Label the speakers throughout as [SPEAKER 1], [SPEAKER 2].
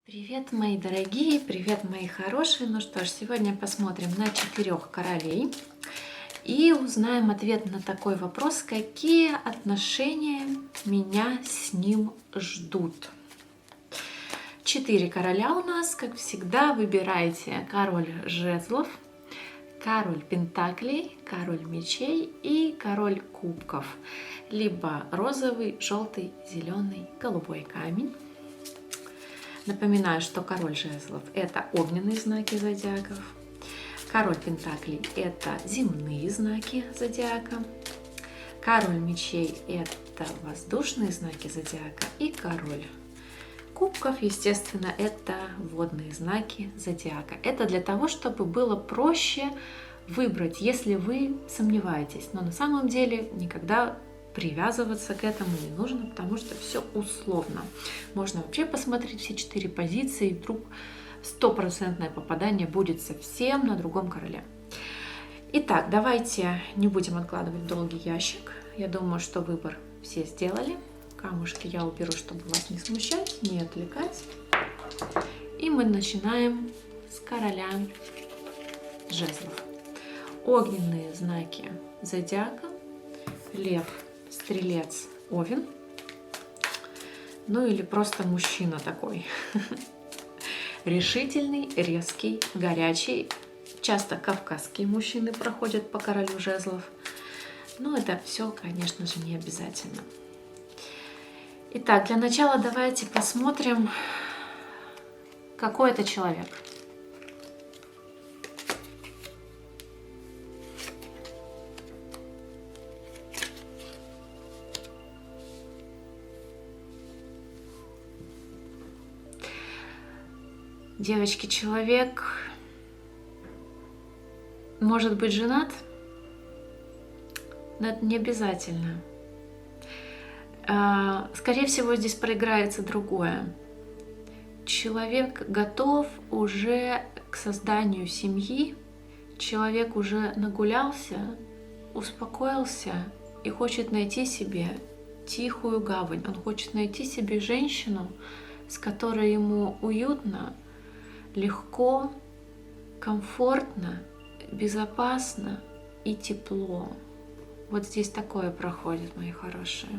[SPEAKER 1] Привет, мои дорогие, привет, мои хорошие. Ну что ж, сегодня посмотрим на 4 королей и узнаем ответ на такой вопрос, какие отношения меня с ним ждут. 4 короля у нас, как всегда, выбирайте король жезлов, король пентаклей, король мечей и король кубков, либо розовый, желтый, зеленый, голубой камень. Напоминаю, что король жезлов – это огненные знаки зодиаков, король пентаклей – это земные знаки зодиака, король мечей – это воздушные знаки зодиака, и король кубков, естественно, это водные знаки зодиака. Это для того, чтобы было проще выбрать, если вы сомневаетесь. Но на самом деле никогда привязываться к этому не нужно, потому что все условно. Можно вообще посмотреть все 4 позиции, и вдруг стопроцентное попадание будет совсем на другом короле. Итак, давайте не будем откладывать в долгий ящик. Я думаю, что выбор все сделали. Камушки я уберу, чтобы вас не смущать, не отвлекать. И мы начинаем с короля жезлов. Огненные знаки зодиака: лев, стрелец, овен. Ну или просто мужчина такой. Решительный, резкий, горячий. Часто кавказские мужчины проходят по королю жезлов. Но это все, конечно же, не обязательно. Итак, для начала давайте посмотрим, какой это человек. Девочки, человек может быть женат, но это не обязательно. Скорее всего, здесь проиграется другое. Человек готов уже к созданию семьи, человек уже нагулялся, успокоился и хочет найти себе тихую гавань. Он хочет найти себе женщину, с которой ему уютно, легко, комфортно, безопасно и тепло. Вот здесь такое проходит, мои хорошие.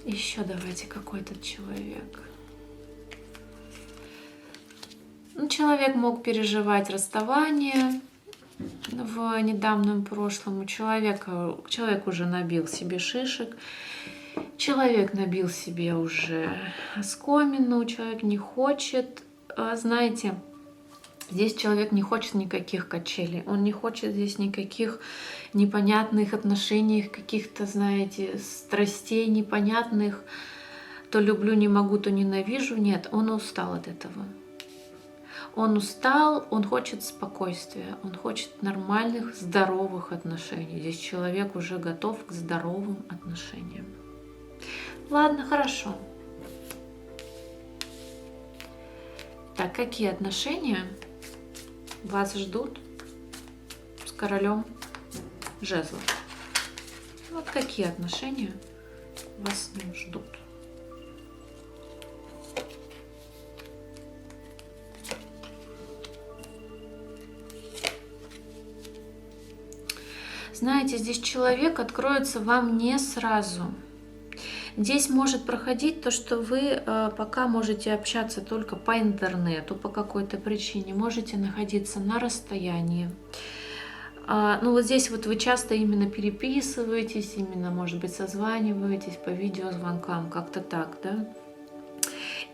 [SPEAKER 1] Еще давайте, какой этот человек. Человек мог переживать расставание в недавнем прошлом. Человек уже набил себе шишек. Человек набил себе уже оскомину, человек не хочет, знаете, здесь человек не хочет никаких качелей, он не хочет здесь никаких непонятных отношений, каких-то, знаете, страстей непонятных, то люблю, не могу, то ненавижу. Нет, он устал от этого. Он устал, он хочет спокойствия, он хочет нормальных, здоровых отношений. Здесь человек уже готов к здоровым отношениям. Ладно, хорошо. Так, какие отношения вас ждут с королем жезлов? Вот какие отношения вас с ним ждут? Знаете, здесь человек откроется вам не сразу. Здесь может проходить то, что вы пока можете общаться только по интернету по какой-то причине, можете находиться на расстоянии. Ну вот здесь вот вы часто именно переписываетесь, именно, может быть, созваниваетесь по видеозвонкам, как-то так, да?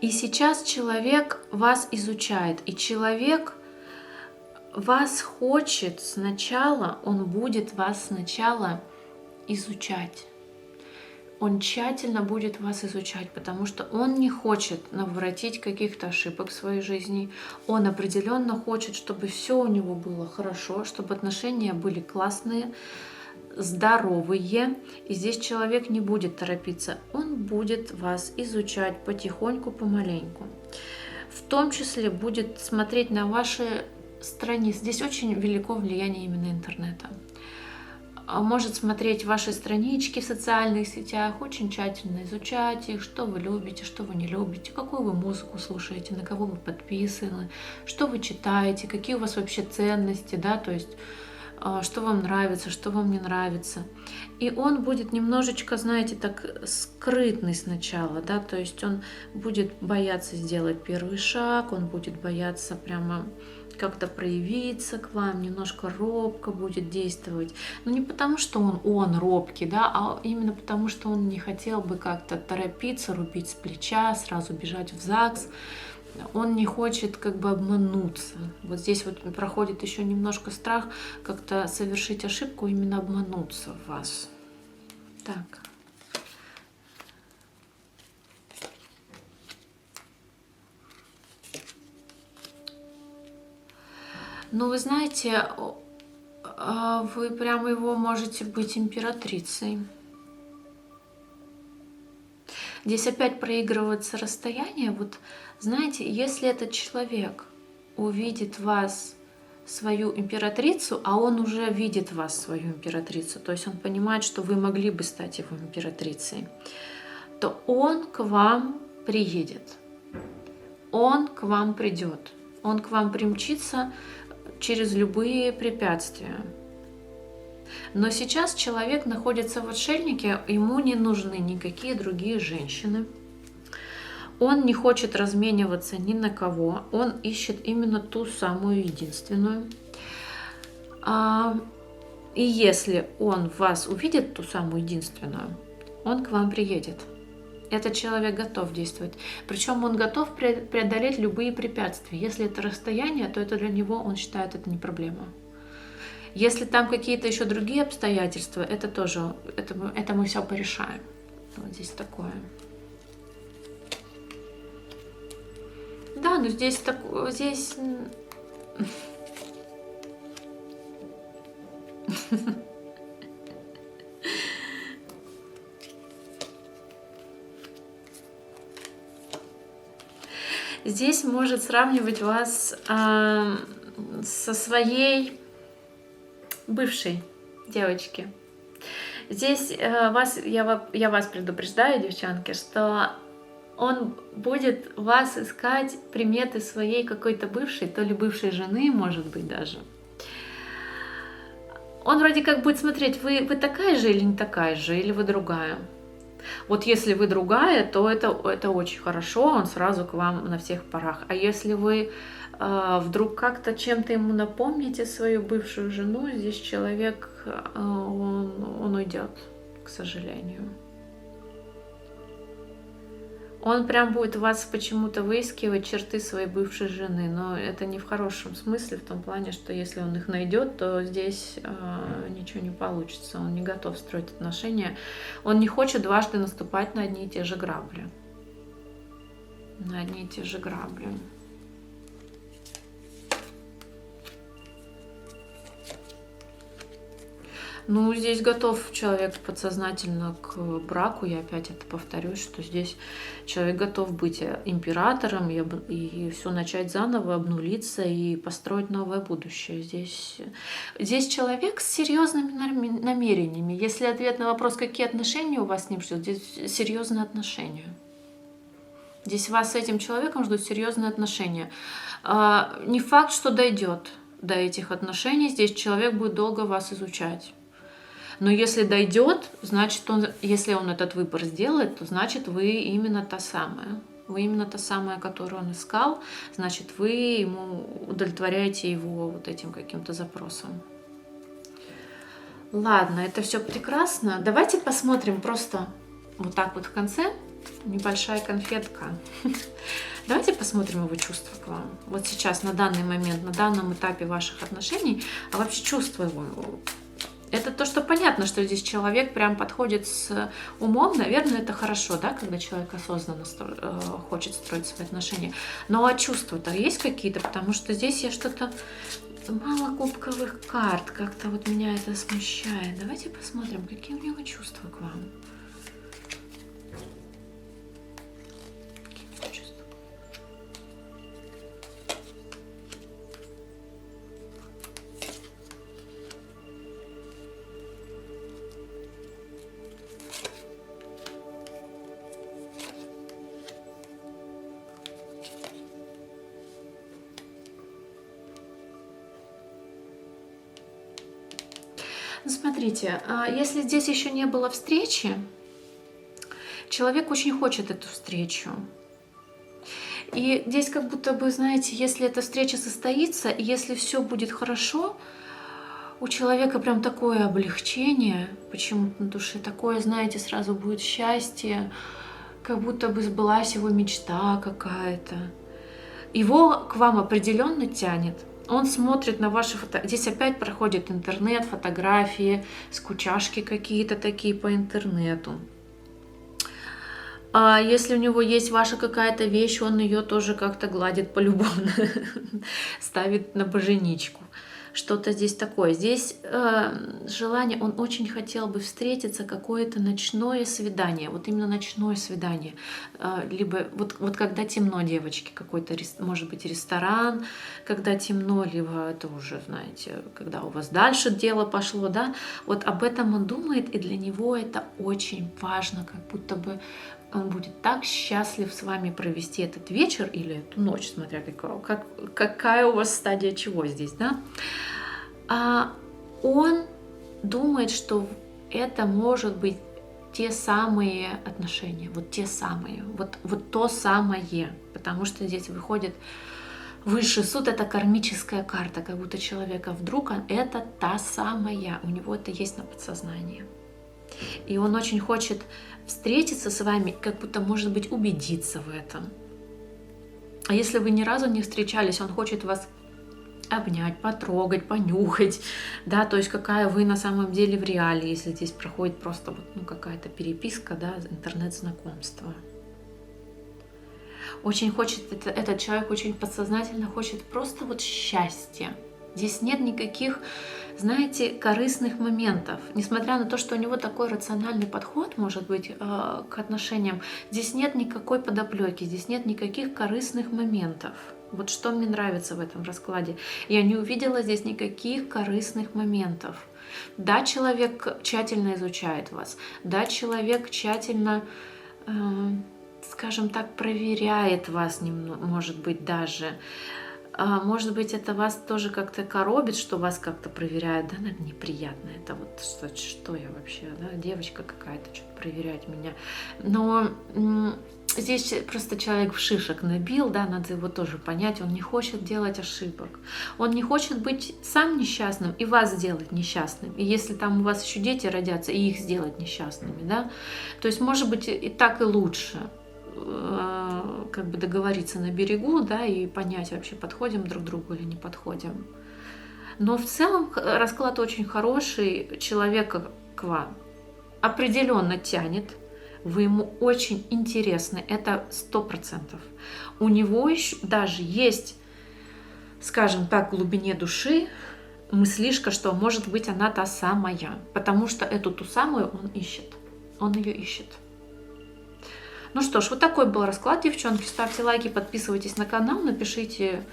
[SPEAKER 1] И сейчас человек вас изучает, и человек вас хочет сначала, он будет вас сначала изучать. Он тщательно будет вас изучать, потому что он не хочет наворотить каких-то ошибок в своей жизни. Он определенно хочет, чтобы все у него было хорошо, чтобы отношения были классные, здоровые. И здесь человек не будет торопиться. Он будет вас изучать потихоньку, помаленьку. В том числе будет смотреть на ваши страницы. Здесь очень велико влияние именно интернета. может смотреть ваши странички в социальных сетях, очень тщательно изучать их, что вы любите, что вы не любите, какую вы музыку слушаете, на кого вы подписаны, что вы читаете, какие у вас вообще ценности, да, то есть что вам нравится, что вам не нравится. И он будет немножечко, знаете, так скрытный сначала, да, то есть он будет бояться сделать первый шаг, он будет бояться прямо как-то проявиться к вам, немножко робко будет действовать. Но не потому, что он робкий, да, а именно потому, что он не хотел бы как-то торопиться, рубить с плеча, сразу бежать в ЗАГС. Он не хочет как бы обмануться. Вот здесь вот проходит еще немножко страх как-то совершить ошибку, именно обмануться в вас. Так. Ну, вы знаете, вы прямо его можете быть императрицей. Здесь опять проигрывается расстояние. Вот знаете, если этот человек увидит вас, свою императрицу, а он уже видит вас, свою императрицу, то есть он понимает, что вы могли бы стать его императрицей, то он к вам приедет, он к вам придет, он к вам примчится через любые препятствия. Но сейчас человек находится в отшельнике, ему не нужны никакие другие женщины. Он не хочет размениваться ни на кого, он ищет именно ту самую единственную. И если он вас увидит, ту самую единственную, он к вам приедет. Этот человек готов действовать. Причем он готов преодолеть любые препятствия. Если это расстояние, то это для него, он считает, это не проблема. Если там какие-то еще другие обстоятельства, это тоже, это мы все порешаем. Вот здесь такое. Да, но здесь здесь здесь может сравнивать вас со своей бывшей девочки. Здесь я вас предупреждаю, девчонки, что он будет вас искать приметы своей какой-то бывшей, то ли бывшей жены, может быть, даже. Он вроде как будет смотреть, вы такая же или не такая же, или вы другая. Вот если вы другая, то это очень хорошо, он сразу к вам на всех парах. А если вы вдруг как-то чем-то ему напомните свою бывшую жену, здесь человек, он уйдет, к сожалению. Он прям будет вас почему-то выискивать черты своей бывшей жены, но это не в хорошем смысле, в том плане, что если он их найдет, то здесь ничего не получится, он не готов строить отношения, он не хочет дважды наступать на одни и те же грабли. На одни и те же грабли. Ну, здесь готов человек подсознательно к браку. Я опять это повторюсь, что здесь человек готов быть императором и все начать заново, обнулиться и построить новое будущее. Здесь человек с серьезными намерениями. Если ответ на вопрос, какие отношения у вас с ним ждет, здесь серьезные отношения. Здесь вас с этим человеком ждут серьезные отношения. Не факт, что дойдет до этих отношений. Здесь человек будет долго вас изучать. Но если дойдет, значит, если он этот выбор сделает, то значит, вы именно та самая. Вы именно та самая, которую он искал, значит, вы ему удовлетворяете его вот этим каким-то запросом. Ладно, это все прекрасно. Давайте посмотрим просто вот так вот в конце. Небольшая конфетка. Давайте посмотрим его чувства к вам. Вот сейчас, на данный момент, на данном этапе ваших отношений, а вообще чувства его. Это то, что понятно, что здесь человек прям подходит с умом. Наверное, это хорошо, да, когда человек осознанно хочет строить свои отношения. Но а чувства-то есть какие-то? Потому что здесь я что-то... Мало кубковых карт. Как-то вот меня это смущает. Давайте посмотрим, какие у него чувства к вам. Ну, смотрите, если здесь еще не было встречи, человек очень хочет эту встречу. И здесь как будто бы, знаете, если эта встреча состоится, и если все будет хорошо, у человека прям такое облегчение, почему-то на душе, такое, знаете, сразу будет счастье, как будто бы сбылась его мечта какая-то. Его к вам определенно тянет. Он смотрит на ваши фото. Здесь опять проходит интернет, фотографии, скучашки какие-то такие по интернету. А если у него есть ваша какая-то вещь, он ее тоже как-то гладит полюбовно, ставит на боженичку. Что-то здесь такое. Здесь желание, он очень хотел бы встретиться, какое-то ночное свидание. Вот именно ночное свидание. Либо вот когда темно, девочки, какой-то, может быть, ресторан, когда темно, либо это уже, знаете, когда у вас дальше дело пошло, да. Вот об этом он думает, и для него это очень важно, как будто бы он будет так счастлив с вами провести этот вечер или эту ночь, смотря какая у вас стадия чего здесь, да. А он думает, что это может быть те самые отношения, вот те самые, вот то самое, потому что здесь выходит высший суд, это кармическая карта, как будто человека вдруг это та самая, у него это есть на подсознании. И он очень хочет встретиться с вами, как будто, может быть, убедиться в этом. А если вы ни разу не встречались, он хочет вас обнять, потрогать, понюхать, да, то есть какая вы на самом деле в реале, если здесь проходит просто вот, ну, какая-то переписка, да, интернет-знакомство. Очень хочет, этот человек очень подсознательно хочет просто вот счастья. Здесь нет никаких, знаете, корыстных моментов. Несмотря на то, что у него такой рациональный подход, может быть, к отношениям, здесь нет никакой подоплеки, здесь нет никаких корыстных моментов. Вот что мне нравится в этом раскладе. Я не увидела здесь никаких корыстных моментов. Да, человек тщательно изучает вас. Да, человек тщательно, скажем так, проверяет вас, может быть, даже. Может быть, это вас тоже как-то коробит, что вас как-то проверяют, да, наверное, неприятно. Это вот что я вообще, да, девочка какая-то, что-то проверяет меня. Но здесь просто человек в шишек набил, да, надо его тоже понять, он не хочет делать ошибок. Он не хочет быть сам несчастным и вас сделать несчастным. И если там у вас еще дети родятся, и их сделать несчастными, да, то есть, может быть, и так, и лучше. Как бы договориться на берегу, да, и понять вообще, подходим друг к другу или не подходим. Но в целом расклад очень хороший, человека к вам определенно тянет, вы ему очень интересны, это 100%. У него еще даже есть, скажем так, в глубине души мыслишка, что может быть она та самая, потому что эту ту самую он ищет, он ее ищет. Ну что ж, вот такой был расклад, девчонки. Ставьте лайки, подписывайтесь на канал, напишите,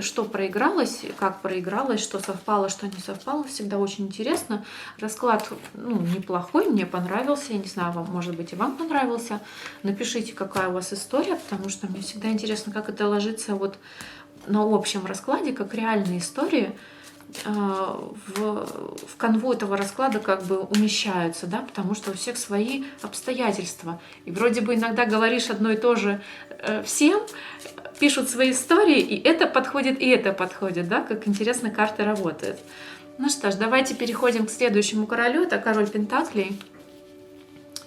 [SPEAKER 1] что проигралось, как проигралось, что совпало, что не совпало. Всегда очень интересно. Расклад, ну, неплохой, мне понравился. Я не знаю, вам, может быть, и вам понравился. Напишите, какая у вас история, потому что мне всегда интересно, как это ложится вот на общем раскладе, как реальные истории в канву этого расклада как бы умещаются, да, потому что у всех свои обстоятельства. И вроде бы иногда говоришь одно и то же всем, пишут свои истории, и это подходит, да, как интересно карты работают. Ну что ж, давайте переходим к следующему королю, это король Пентаклей.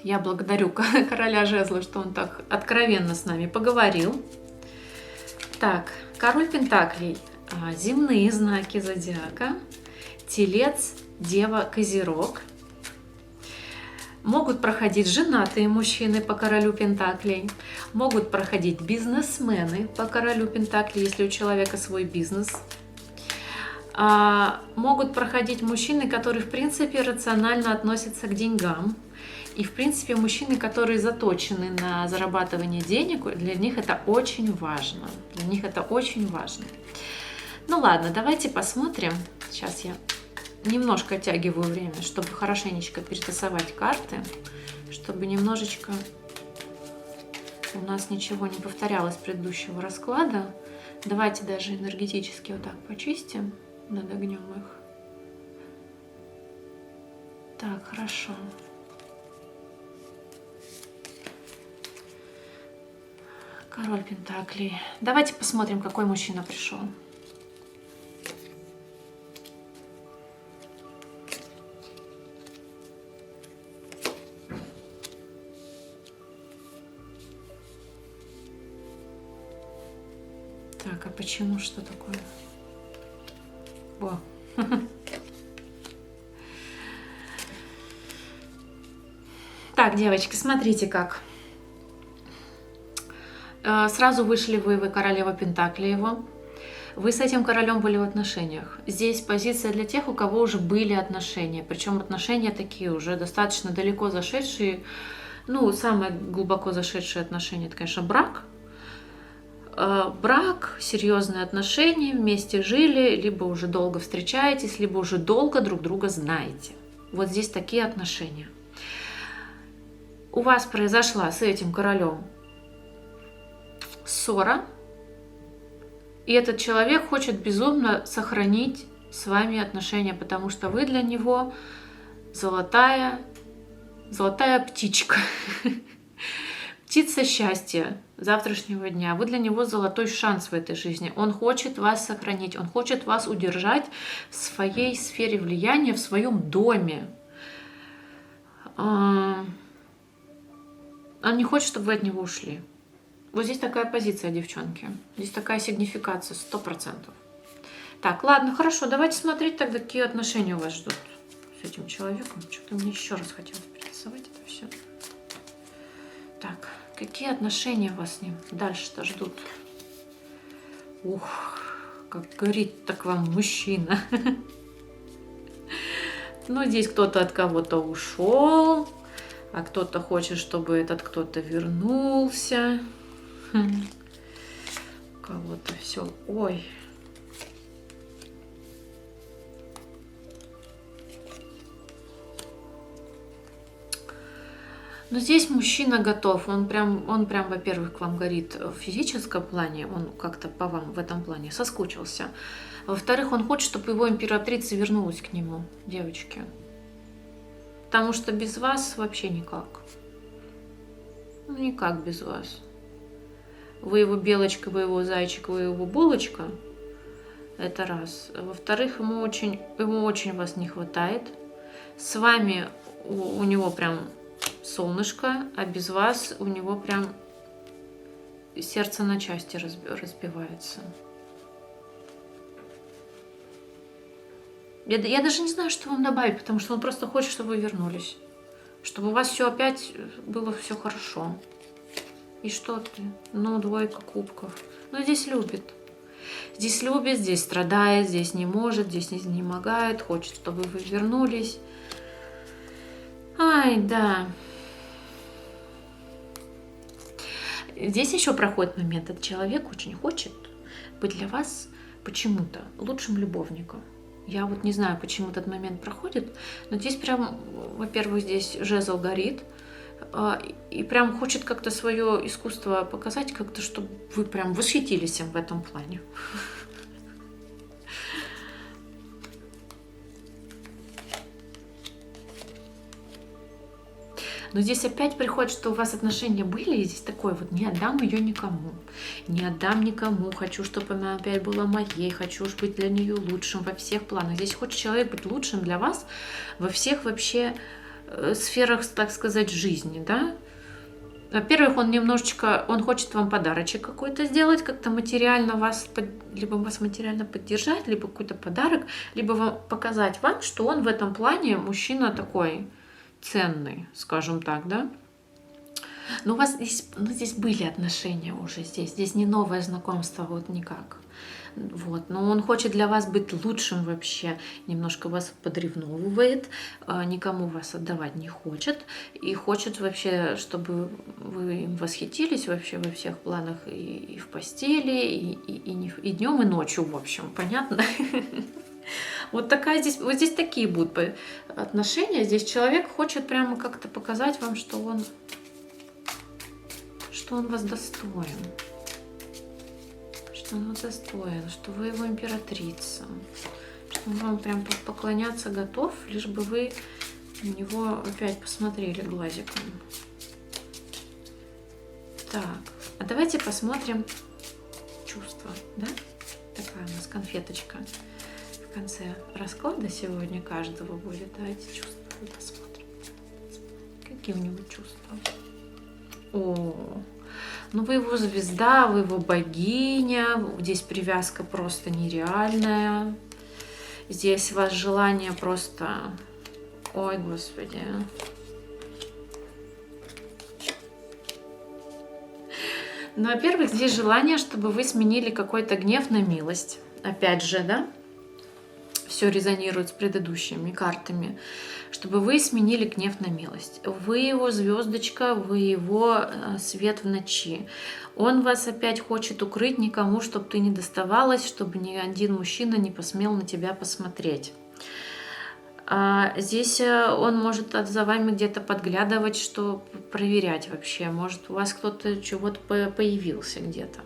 [SPEAKER 1] Я благодарю короля жезлов, что он так откровенно с нами поговорил. Так, король Пентаклей. Земные знаки зодиака, Телец, Дева, Козерог. Могут проходить женатые мужчины по королю Пентаклей, могут проходить бизнесмены по королю Пентаклей, если у человека свой бизнес. Могут проходить мужчины, которые, в принципе, рационально относятся к деньгам. И, в принципе, мужчины, которые заточены на зарабатывание денег, для них это очень важно. Для них это очень важно. Ну ладно, давайте посмотрим. Сейчас я немножко оттягиваю время, чтобы хорошенечко перетасовать карты, чтобы немножечко у нас ничего не повторялось предыдущего расклада. Давайте даже энергетически вот так почистим над огнем их. Так, хорошо. Король Пентаклей. Давайте посмотрим, какой мужчина пришел. Так, а почему? Что такое? О. Так, девочки, смотрите как. Сразу вышли вы королева Пентаклей его. Вы с этим королем были в отношениях. Здесь позиция для тех, у кого уже были отношения. Причем отношения такие уже достаточно далеко зашедшие. Ну, самые глубоко зашедшие отношения, это, конечно, брак. Брак, серьезные отношения, вместе жили, либо уже долго встречаетесь, либо уже долго друг друга знаете. Вот здесь такие отношения. У вас произошла с этим королем ссора, и этот человек хочет безумно сохранить с вами отношения, потому что вы для него золотая птичка. Птица счастья завтрашнего дня. Вы для него золотой шанс в этой жизни. Он хочет вас сохранить, он хочет вас удержать в своей сфере влияния, в своем доме. Он не хочет, чтобы вы от него ушли. Вот здесь такая позиция, девчонки. Здесь такая сигнификация, 100%. Так, ладно, хорошо, давайте смотреть тогда, какие отношения у вас ждут с этим человеком. Что-то мне еще раз хотелось перерисовать это все. Так, какие отношения вас с ним дальше-то ждут? Ух, как горит так вам мужчина. Ну, здесь кто-то от кого-то ушел, а кто-то хочет, чтобы этот кто-то вернулся. Кого-то все. Ой. Но здесь мужчина готов, он прям, во-первых, к вам горит в физическом плане, он как-то по вам в этом плане соскучился. Во-вторых, он хочет, чтобы его императрица вернулась к нему, девочки. Потому что без вас вообще никак. Ну, никак без вас. Вы его белочка, вы его зайчик, вы его булочка. Это раз. Во-вторых, ему очень вас не хватает. С вами у него прям солнышко, а без вас у него прям сердце на части разбивается. Я даже не знаю, что вам добавить, потому что он просто хочет, чтобы вы вернулись. Чтобы у вас все опять было все хорошо. И что ты? Ну, двойка кубков. Ну, здесь любит. Здесь любит, здесь страдает, здесь не может, здесь не изнемогает, хочет, чтобы вы вернулись. Ай, да. Здесь еще проходит момент. Этот человек очень хочет быть для вас почему-то лучшим любовником. Я вот не знаю, почему этот момент проходит, но здесь прям, во-первых, здесь жезл горит, и прям хочет как-то свое искусство показать, как-то, чтобы вы прям восхитились им в этом плане. Но здесь опять приходит, что у вас отношения были, и здесь такое вот: не отдам ее никому, не отдам никому, хочу, чтобы она опять была моей, хочу уж быть для нее лучшим во всех планах. Здесь хочет человек быть лучшим для вас во всех вообще сферах, так сказать, жизни, да. Во-первых, он хочет вам подарочек какой-то сделать, как-то материально либо вас материально поддержать, либо какой-то подарок, либо показать вам, что он в этом плане мужчина такой ценный, скажем так, да. Но у вас здесь были отношения уже, здесь не новое знакомство, вот никак. Вот. Но он хочет для вас быть лучшим вообще, немножко вас подревновывает, никому вас отдавать не хочет, и хочет вообще, чтобы вы им восхитились вообще во всех планах, и в постели, и днем, и ночью, в общем, понятно? Вот здесь такие будут отношения. Здесь человек хочет прямо как-то показать вам, что он вас достоин. Что он вас достоин, что вы его императрица. Что он вам прям поклоняться готов, лишь бы вы У него опять посмотрели глазиком. Так, а давайте посмотрим чувства, да? Такая у нас конфеточка в конце расклада сегодня каждого будет. Давайте чувства посмотрим. Какие у него чувства? О, ну вы его звезда, вы его богиня. Здесь привязка просто нереальная. Здесь у вас желание просто... Ой, Господи. Ну, во-первых, здесь желание, чтобы вы сменили какой-то гнев на милость. Опять же, да? Все резонирует с предыдущими картами. Чтобы вы сменили гнев на милость. Вы его звездочка, вы его свет в ночи. Он вас опять хочет укрыть никому, чтобы ты не доставалась, чтобы ни один мужчина не посмел на тебя посмотреть. Здесь он может за вами где-то подглядывать, что проверять вообще. Может, у вас кто-то чего-то появился где-то.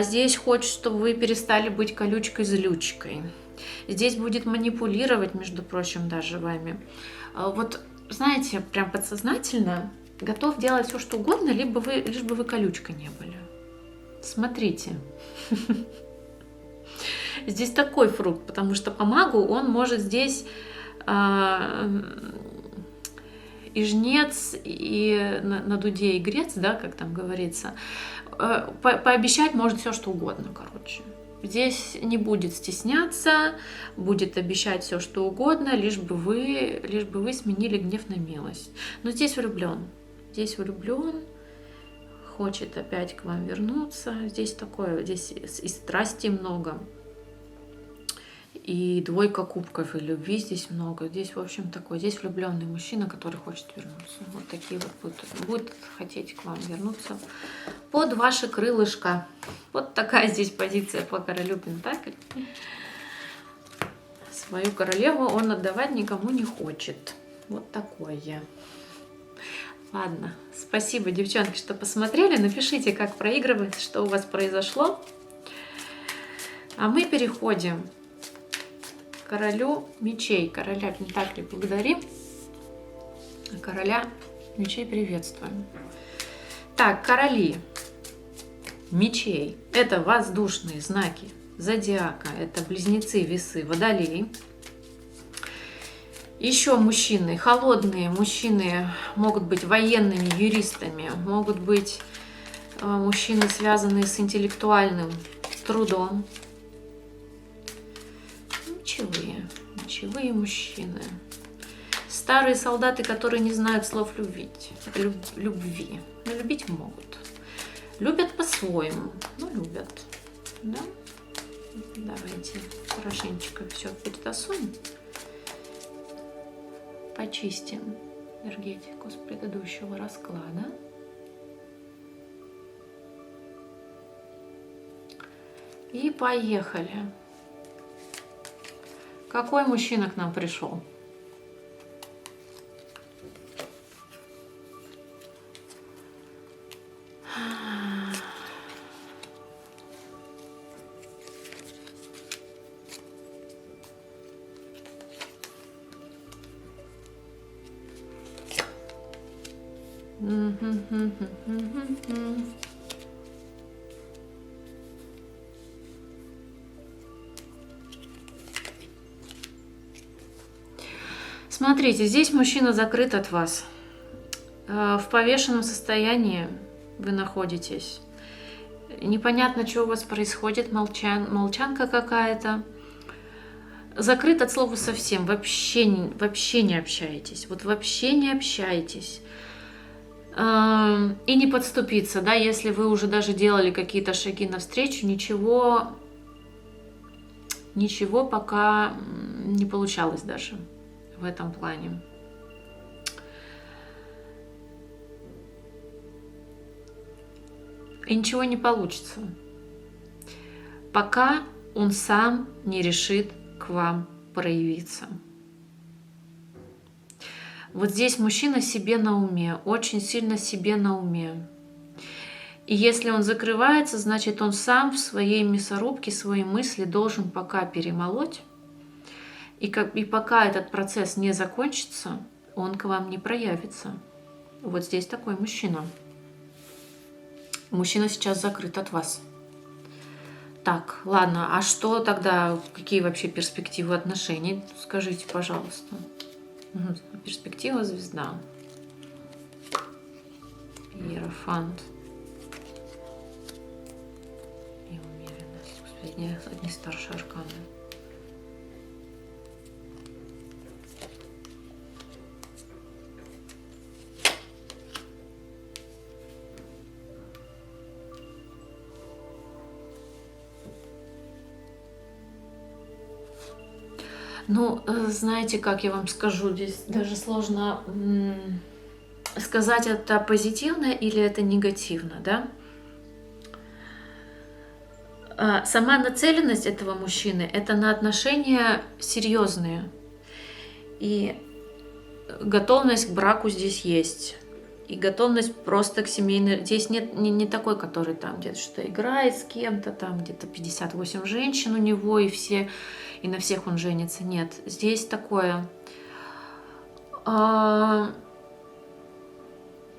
[SPEAKER 1] Здесь хочет, чтобы вы перестали быть колючкой-злючкой. Здесь будет манипулировать, между прочим, даже вами. Вот, знаете, прям подсознательно готов делать все, что угодно, лишь бы вы колючкой не были. Смотрите. Здесь такой фрукт, потому что по магу он может здесь и жнец, и на дуде и грец, да, как там говорится, пообещать может все, что угодно, короче. Здесь не будет стесняться, будет обещать все, что угодно, лишь бы вы сменили гнев на милость. Но здесь влюблен, хочет опять к вам вернуться. Здесь такое, здесь и страсти много. И двойка кубков, и любви здесь много. Здесь, в общем, такой, здесь влюбленный мужчина, который хочет вернуться. Вот такие вот будет хотеть к вам вернуться под ваше крылышко. Вот такая здесь позиция по королю Пентаклей. Свою королеву он отдавать никому не хочет. Вот такое. Ладно, спасибо, девчонки, что посмотрели. Напишите, как проигрывать, что у вас произошло. А мы переходим королю мечей. Короля Пентаклей благодарим, а короля мечей приветствуем. Так, короли мечей — это воздушные знаки зодиака, это близнецы, весы, водолей. Еще мужчины, холодные мужчины могут быть военными, юристами, могут быть мужчины, связанные с интеллектуальным трудом. Мечевые мужчины. Старые солдаты, которые не знают слов любви. Но любить могут. Любят по-своему, но любят. Да? Давайте хорошенечко все перетасуем. Почистим энергетику с предыдущего расклада. И поехали. Какой мужчина к нам пришел? Смотрите, здесь мужчина закрыт от вас. В повешенном состоянии вы находитесь. Непонятно, что у вас происходит, молчанка какая-то. Закрыт от слова совсем, вообще не общаетесь. Вот вообще не общаетесь. И не подступиться, да, если вы уже даже делали какие-то шаги навстречу, ничего пока не получалось даже в этом плане. И ничего не получится, пока он сам не решит к вам проявиться. Вот здесь мужчина себе на уме, очень сильно себе на уме. И если он закрывается, значит, он сам в своей мясорубке свои мысли должен пока перемолоть И пока этот процесс не закончится, он к вам не проявится. Вот здесь такой мужчина. Мужчина сейчас закрыт от вас. Так, ладно, а что тогда, какие вообще перспективы отношений? Скажите, пожалуйста. Перспектива звезда. Иерофант. И умеренность. Господи, одни старшие арканы. Ну, знаете, как я вам скажу, здесь даже сложно сказать, это позитивно или это негативно, да? Сама нацеленность этого мужчины – это на отношения серьезные. И готовность к браку здесь есть. И готовность просто к семейной... Здесь нет не такой, который там где-то что-то играет с кем-то, там где-то 58 женщин у него, и все... И на всех он женится. Нет, здесь такое.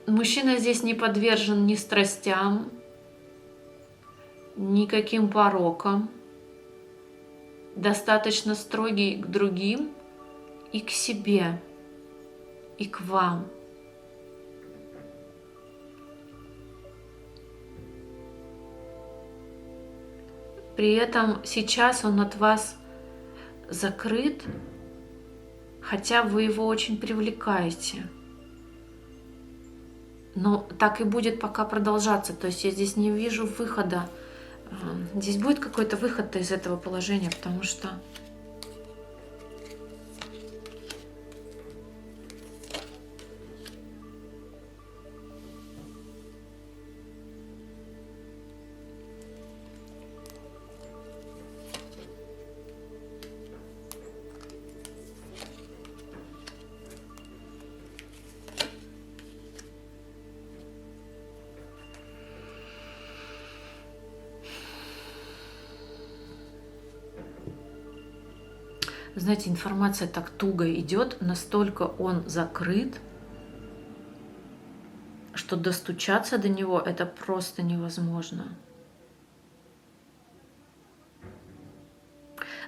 [SPEAKER 1] Мужчина здесь не подвержен ни страстям, никаким порокам. Достаточно строгий к другим и к себе, и к вам. При этом сейчас он от вас закрыт, хотя вы его очень привлекаете. Но так и будет пока продолжаться. То есть я здесь не вижу выхода. Здесь будет какой-то выход из этого положения, потому что знаете, информация так туго идет, настолько он закрыт, что достучаться до него это просто невозможно.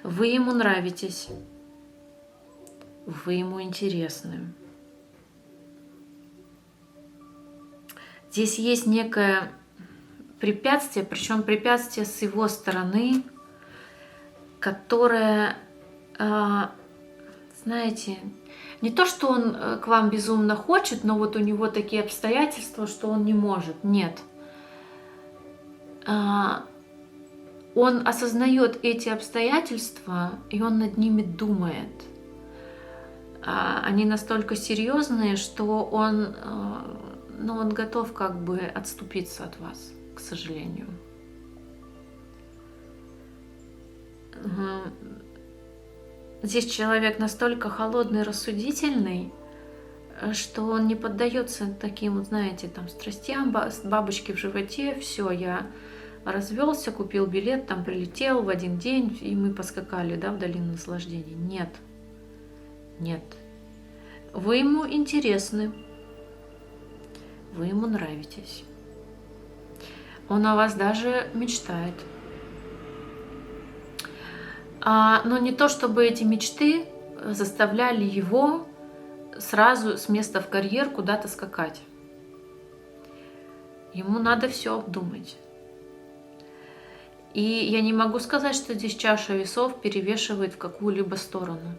[SPEAKER 1] Вы ему нравитесь, вы ему интересны. Здесь есть некое препятствие, причем препятствие с его стороны, которое, знаете, не то, что он к вам безумно хочет, но вот у него такие обстоятельства, что он не может. Нет. Он осознает эти обстоятельства, и он над ними думает. Они настолько серьезные, что он готов как бы отступиться от вас, к сожалению. Здесь человек настолько холодный, рассудительный, что он не поддается таким, вот, знаете, там, страстям, бабочки в животе, все, я развелся, купил билет, там прилетел в один день, и мы поскакали, да, в долину наслаждений. Нет, нет. Вы ему интересны, вы ему нравитесь. Он о вас даже мечтает. Но не то, чтобы эти мечты заставляли его сразу с места в карьер куда-то скакать. Ему надо все обдумать. И я не могу сказать, что здесь чаша весов перевешивает в какую-либо сторону.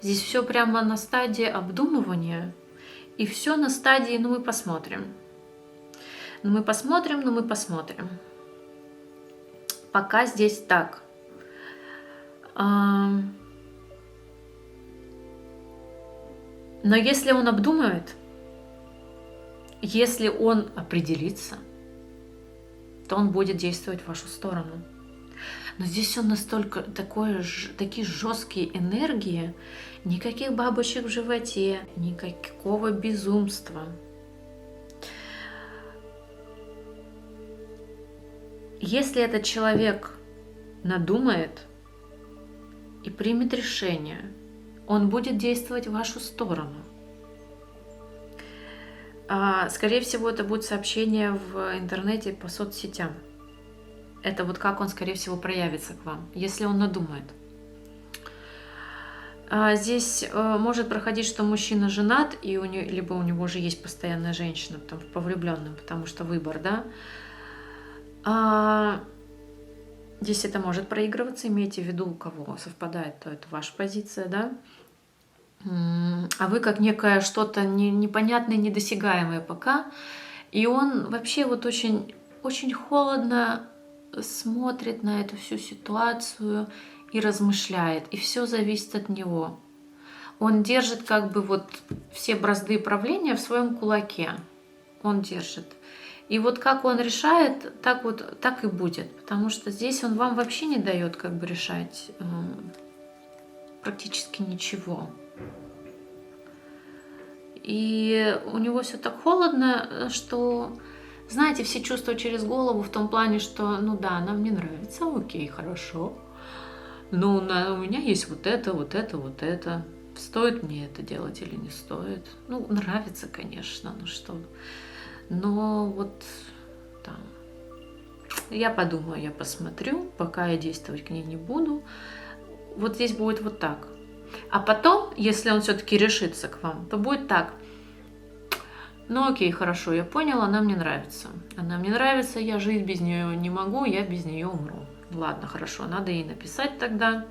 [SPEAKER 1] Здесь все прямо на стадии обдумывания, и все на стадии «ну мы посмотрим». Ну мы посмотрим, ну мы посмотрим. Пока здесь так. Но если он обдумает, если он определится, то он будет действовать в вашу сторону. Но здесь все настолько такие жесткие энергии, никаких бабочек в животе, никакого безумства. Если этот человек надумает и примет решение. Он будет действовать в вашу сторону. Скорее всего, это будет сообщение в интернете по соцсетям. Это вот как он, скорее всего, проявится к вам, если он надумает. Здесь может проходить, что мужчина женат, и либо у него уже есть постоянная женщина, по влюбленным, потому что выбор, да. Здесь это может проигрываться, имейте в виду, у кого совпадает, то это ваша позиция, да. А вы как некое что-то непонятное, недосягаемое пока. И он вообще вот очень, очень холодно смотрит на эту всю ситуацию и размышляет. И все зависит от него. Он держит как бы вот все бразды правления в своем кулаке. Он держит. И вот как он решает, так и будет. Потому что здесь он вам вообще не дает как бы решать практически ничего. И у него все так холодно, что, знаете, все чувства через голову в том плане, что, ну да, нам не нравится, окей, хорошо. Но у меня есть вот это, вот это, вот это. Стоит мне это делать или не стоит? Ну, нравится, конечно, ну что. Но вот там, я подумаю, я посмотрю, пока я действовать к ней не буду. Вот здесь будет вот так. А потом, если он все-таки решится к вам, то будет так. Ну окей, хорошо, я поняла, она мне нравится. Она мне нравится, я жить без нее не могу, я без нее умру. Ладно, хорошо, надо ей написать тогда.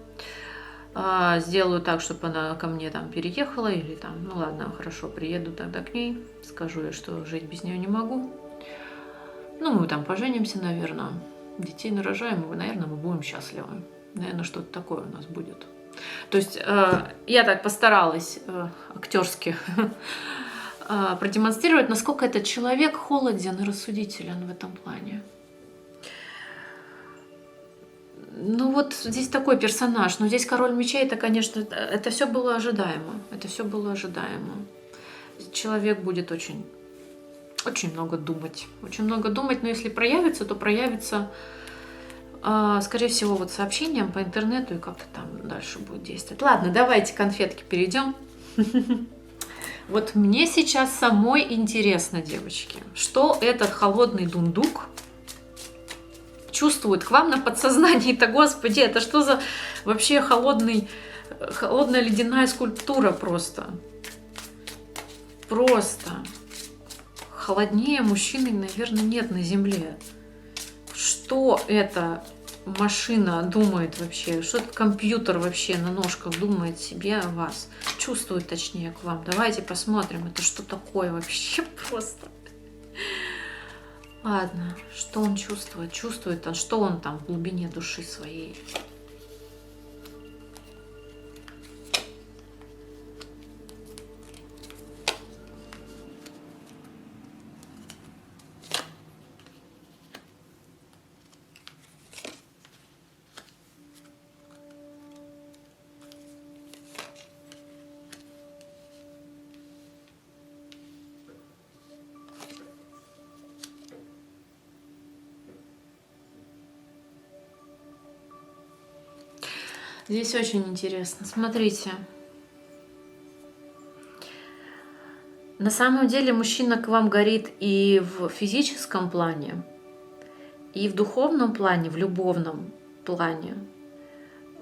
[SPEAKER 1] Сделаю так, чтобы она ко мне там переехала. Или там, ну ладно, хорошо, приеду тогда к ней. Скажу ей, что жить без нее не могу. Ну, мы там поженимся, наверное. Детей нарожаем, и, наверное, мы будем счастливы. Наверное, что-то такое у нас будет. То есть я так постаралась актерски продемонстрировать, насколько этот человек холоден и рассудителен в этом плане. Ну вот здесь такой персонаж, но здесь король мечей, это, конечно, это все было ожидаемо. Это все было ожидаемо. Человек будет очень много думать. Очень много думать, но если проявится, то проявится, скорее всего, вот сообщением по интернету и как-то там дальше будет действовать. Ладно, давайте конфетки перейдем. Вот мне сейчас самой интересно, девочки, что этот холодный дундук чувствует к вам на подсознании-то, господи, это что за вообще холодная ледяная скульптура просто. Просто. Холоднее мужчины, наверное, нет на земле. Что эта машина думает вообще? Что этот компьютер вообще на ножках думает себе о вас? Чувствует, точнее, к вам. Давайте посмотрим, это что такое вообще просто. Ладно, что он чувствует? Чувствует он, что он там в глубине души своей? Здесь очень интересно. Смотрите. На самом деле мужчина к вам горит и в физическом плане, и в духовном плане, в любовном плане.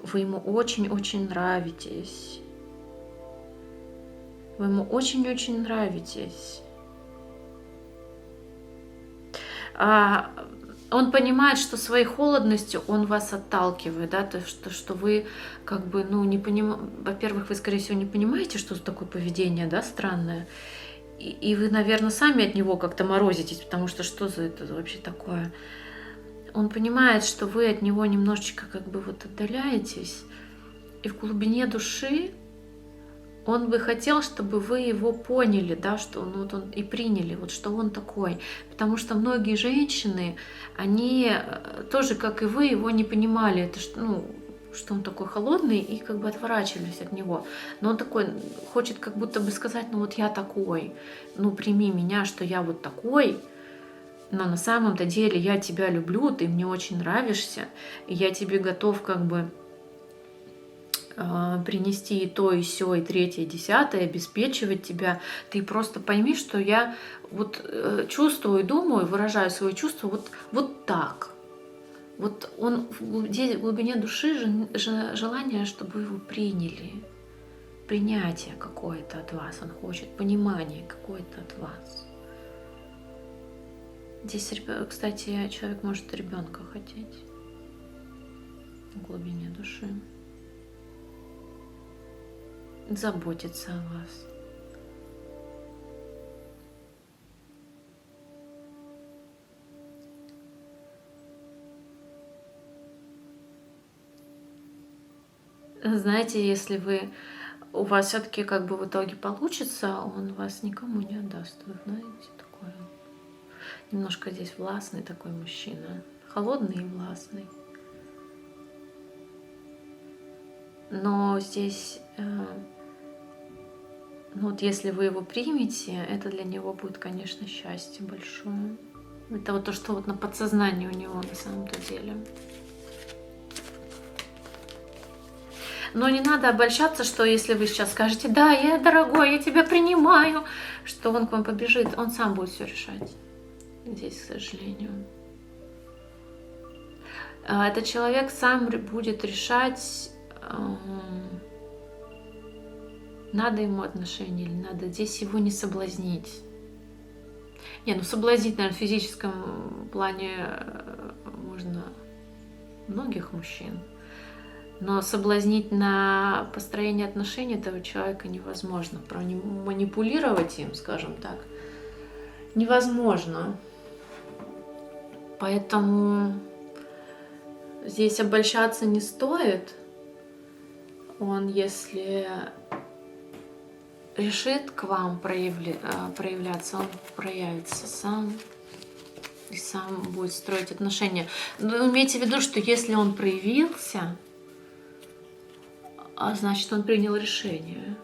[SPEAKER 1] Вы ему очень-очень нравитесь. Вы ему очень-очень нравитесь. Он понимает, что своей холодностью он вас отталкивает, да, то, что вы как бы, ну, не понимаете, во-первых, вы, скорее всего, не понимаете, что такое поведение, да, странное, и вы, наверное, сами от него как-то морозитесь, потому что что за это вообще такое? Он понимает, что вы от него немножечко как бы вот отдаляетесь, и в глубине души он бы хотел, чтобы вы его поняли, да, что вот он и приняли, вот что он такой. Потому что многие женщины, они тоже, как и вы, его не понимали, это, что он такой холодный, и как бы отворачивались от него. Но он такой, хочет как будто бы сказать, ну вот я такой, ну прими меня, что я вот такой, но на самом-то деле я тебя люблю, ты мне очень нравишься, и я тебе готов как бы принести и то, и сё, и третье, и десятое, обеспечивать тебя. Ты просто пойми, что я вот чувствую, думаю, выражаю свои чувства вот так. Вот он в глубине души желание, чтобы вы его приняли. Принятие какое-то от вас. Он хочет понимание какое-то от вас. Здесь, кстати, человек может ребенка хотеть в глубине души. Заботиться о вас. Знаете, если у вас все-таки как бы в итоге получится, он вас никому не отдаст. Вы знаете, такое. Немножко здесь властный такой мужчина. Холодный и властный. Но здесь, ну вот если вы его примете, это для него будет, конечно, счастье большое. Это вот то, что вот на подсознании у него на самом-то деле. Но не надо обольщаться, что если вы сейчас скажете: да, я, дорогой, я тебя принимаю, что он к вам побежит, он сам будет все решать. Здесь, к сожалению. Этот человек сам будет решать, надо ему отношения или надо. Здесь его не соблазнить. Ну соблазнить, наверное, в физическом плане можно многих мужчин. Но соблазнить на построение отношений этого человека невозможно. Манипулировать им, скажем так, невозможно. Поэтому здесь обольщаться не стоит. Он, если решит к вам проявляться, он проявится сам. И сам будет строить отношения. Но имейте в виду, что если он проявился, значит, он принял решение.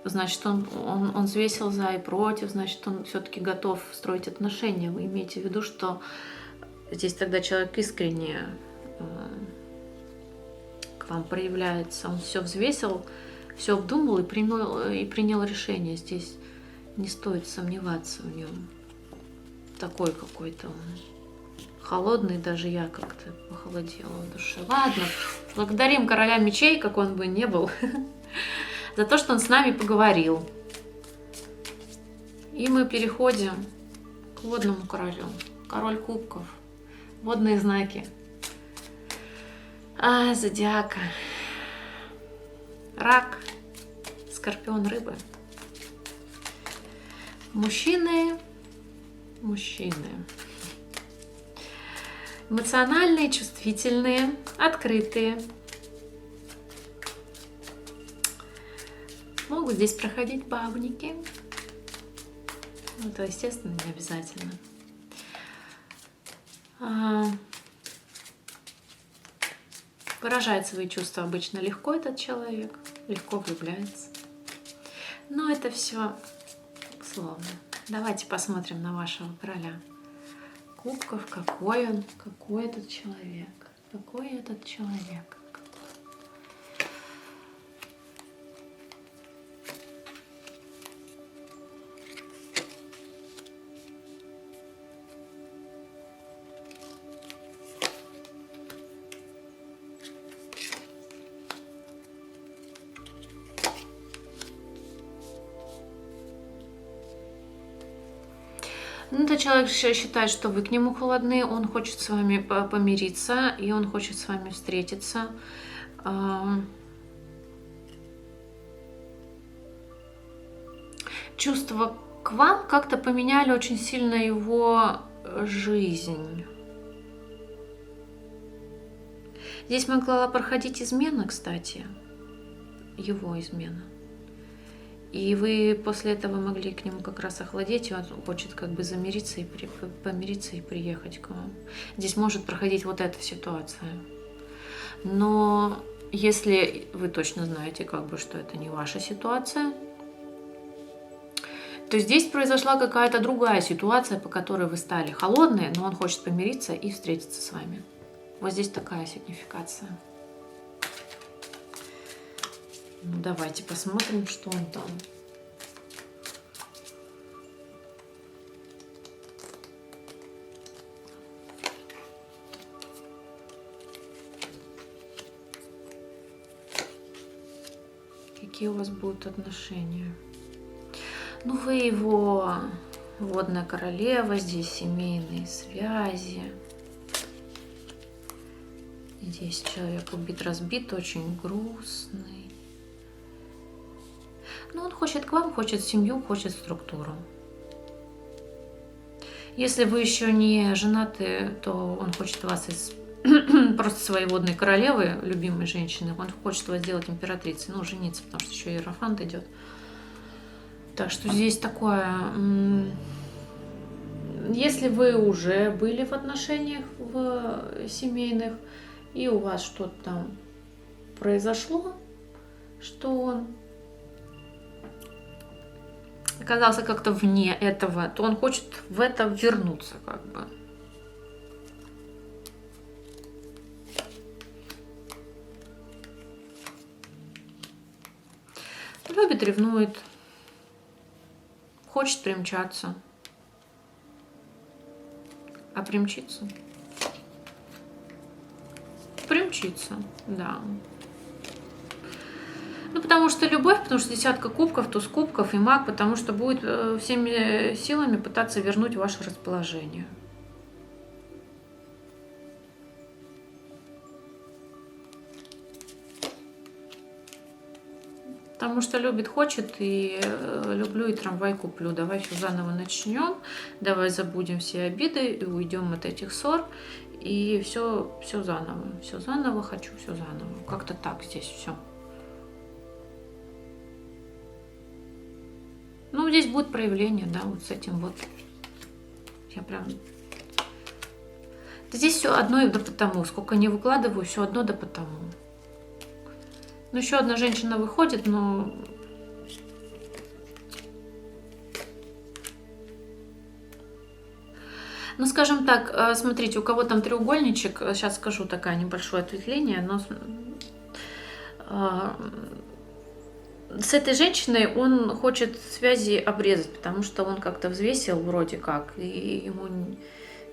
[SPEAKER 1] Значит, он взвесил за и против, значит, он все-таки готов строить отношения. Вы имейте в виду, что здесь тогда человек искренне к вам проявляется. Он все взвесил, все обдумал и принял решение. Здесь не стоит сомневаться в нем. Такой какой-то он. Холодный, даже я как-то похолодела в душе. Ладно, благодарим короля мечей, как он бы ни был, за то, что он с нами поговорил. И мы переходим к водному королю. Король кубков. Водные знаки. Зодиака. Рак, скорпион, рыбы. Мужчины. Эмоциональные, чувствительные, открытые. Могут здесь проходить бабники. Это, естественно, не обязательно. Выражает свои чувства обычно легко этот человек, легко влюбляется. Но это все условно. Давайте посмотрим на вашего короля кубков, какой этот человек. Это человек считает, что вы к нему холодны, он хочет с вами помириться, и он хочет с вами встретиться. Чувства к вам как-то поменяли очень сильно его жизнь. Здесь могла проходить измена, кстати, его измена. И вы после этого могли к нему как раз охладеть, и он хочет как бы замириться и помириться и приехать к вам. Здесь может проходить вот эта ситуация. Но если вы точно знаете, как бы, что это не ваша ситуация, то здесь произошла какая-то другая ситуация, по которой вы стали холодные, но он хочет помириться и встретиться с вами. Вот здесь такая сигнификация. Ну, давайте посмотрим, что он там. Какие у вас будут отношения? Ну, вы его водная королева, здесь семейные связи. Здесь человек убит, разбит, очень грустный. Но он хочет к вам, хочет семью, хочет структуру. Если вы еще не женаты, то он хочет вас из просто своей водной королевы, любимой женщины, он хочет вас сделать императрицей, ну, жениться, потому что еще иерофант идет. Так что здесь такое, если вы уже были в отношениях в семейных, и у вас что-то там произошло, что он оказался как-то вне этого, то он хочет в это вернуться, как бы. Любит, ревнует, хочет примчаться. А примчиться? Примчиться, да. Ну, потому что любовь, потому что десятка кубков, туз кубков и маг, потому что будет всеми силами пытаться вернуть ваше расположение. Потому что любит, хочет, и люблю, и трамвай куплю. Давай все заново начнем, давай забудем все обиды и уйдем от этих ссор. И все заново, хочу все заново. Как-то так здесь все. Ну, здесь будет проявление, да, вот с этим вот. Я прям... Здесь все одно и да потому. Сколько не выкладываю, все одно да потому. Ну, еще одна женщина выходит, но... Ну, скажем так, смотрите, у кого там треугольничек, сейчас скажу такое небольшое ответвление, но с этой женщиной он хочет связи обрезать, потому что он как-то взвесил вроде как, и ему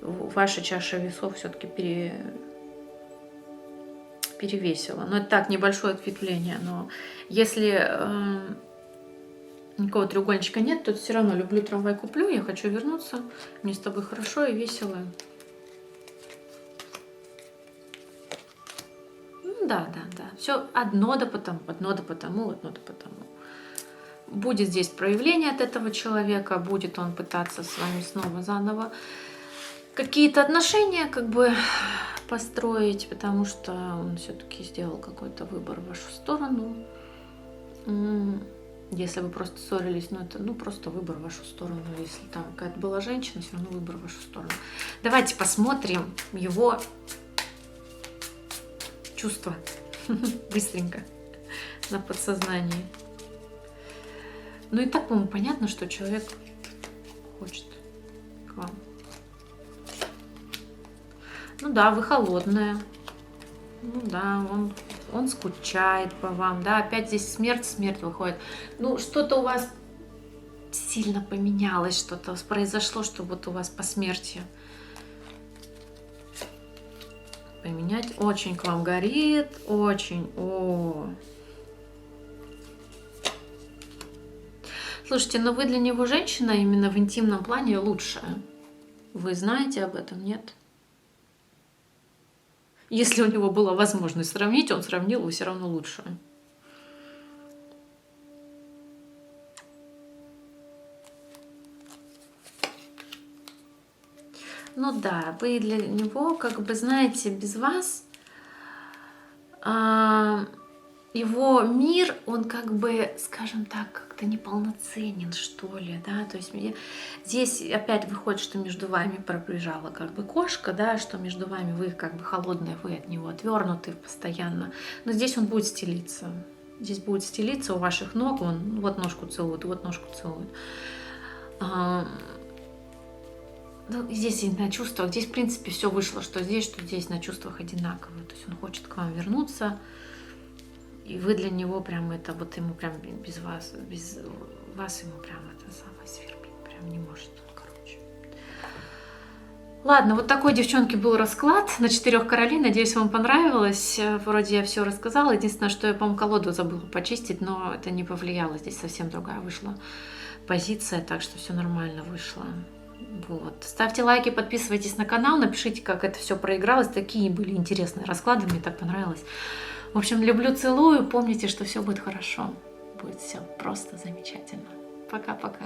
[SPEAKER 1] ваша чаша весов все-таки перевесила. Но это так, небольшое ответвление, но если никакого треугольничка нет, то все равно люблю, трамвай куплю, я хочу вернуться, мне с тобой хорошо и весело. Да. Все одно да потому. Будет здесь проявление от этого человека, будет он пытаться с вами снова заново какие-то отношения как бы построить, потому что он все-таки сделал какой-то выбор в вашу сторону. Если вы просто ссорились, ну это просто выбор в вашу сторону. Если там какая-то была женщина, все равно выбор в вашу сторону. Давайте посмотрим его чувства быстренько на подсознании. Ну и так, по-моему, понятно, что человек хочет к вам. Ну да, вы холодная. Ну да, он скучает по вам. Да, опять здесь смерть выходит. Ну, что-то у вас сильно поменялось, что-то произошло, что вот у вас по смерти. Поменять. Очень к вам горит. Очень. Слушайте, но вы для него женщина именно в интимном плане лучшая. Вы знаете об этом, нет? Если у него была возможность сравнить, он сравнил, вы все равно лучше. Ну да, вы для него, как бы, знаете, без вас его мир, он как бы, скажем так, как-то неполноценен, что ли, да, то есть здесь опять выходит, что между вами пробежала как бы кошка, да, что между вами вы как бы холодные, вы от него отвернуты постоянно, но здесь он будет стелиться, у ваших ног, он вот ножку целует, вот ножку целует. Ну, здесь и на чувствах, здесь в принципе все вышло, что здесь на чувствах одинаково, то есть он хочет к вам вернуться. И вы для него прям это, вот ему прям без вас ему прям это самое свербит. Прям не может он, короче. Ладно, вот такой, девчонки, был расклад на 4 королей. Надеюсь, вам понравилось. Вроде я все рассказала. Единственное, что я, по-моему, колоду забыла почистить, но это не повлияло. Здесь совсем другая вышла позиция, так что все нормально вышло. Вот. Ставьте лайки, подписывайтесь на канал, напишите, как это все проигралось. Такие были интересные расклады, мне так понравилось. В общем, люблю, целую. Помните, что все будет хорошо. Будет все просто замечательно. Пока-пока.